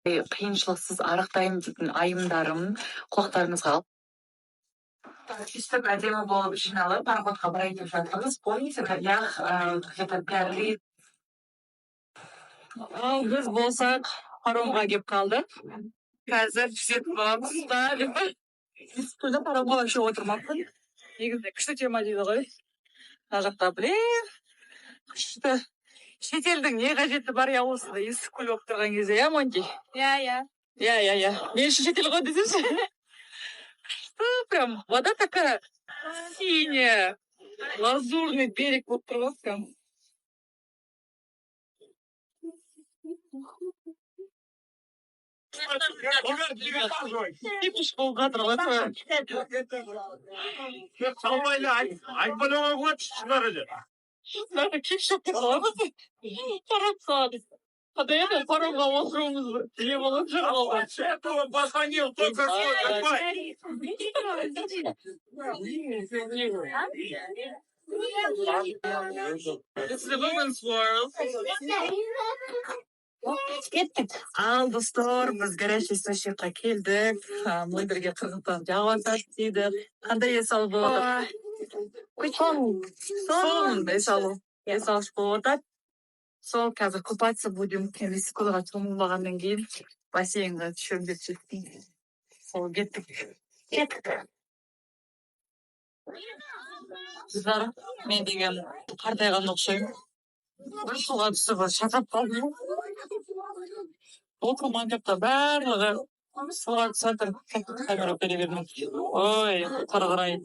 қиыншылықсыз арықтаймын дейтін айымдарым құлақтарыңызға алып. Өйстіп әдемі болып жиналып пароходқа барайын деп жатырмыз. Помните, я где-то 5 лет. Ал біз болсақ паромға келіп қалдық. Қазір түсетін боламыз. Есікті паромға вообще отырмаппын. Негізінде күшті тема дейді ғой. Мына жақта күшті. Шетелдің не қажеті бар я осында есік көл болып тұрған кезде, я Монти? Я. Мен үшін шетел ғой десеңші. Прям вода такая синяя, лазурный берег болып тұр ғой прям. Кипиш болып жатыр ғой. Айтпадыңа болады шынар еді. Шынарды кепшіп тұрған. Парапсады. Подаянно паромға отыруымыз не болып жүр ғой. Этого позвонил только что. It's the women's world. Ал достар, біз горячий источникқа келдік. Мы бірге қырғыздан жағалатады дейді. Қандай есал болады? Сон есалыш болады. Сол қазір купаться будем. Весикулаға шомылмағаннан кейін бассейнға түсемін деп жеттім. Сол кеттік. Қыздар, мен деген қартайған ұқсаймын. Бір суға түсіп шатап қалдым. Оқырман кепті барлығы суға түсатыр. Камера перевернут. Ой, қарғырай.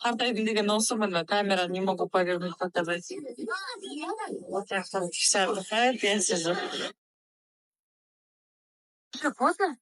Қартайдым деген осы міне. Камера не могу повернуть, показать. Вот я там 60 лет, я сижу. Что, поздно?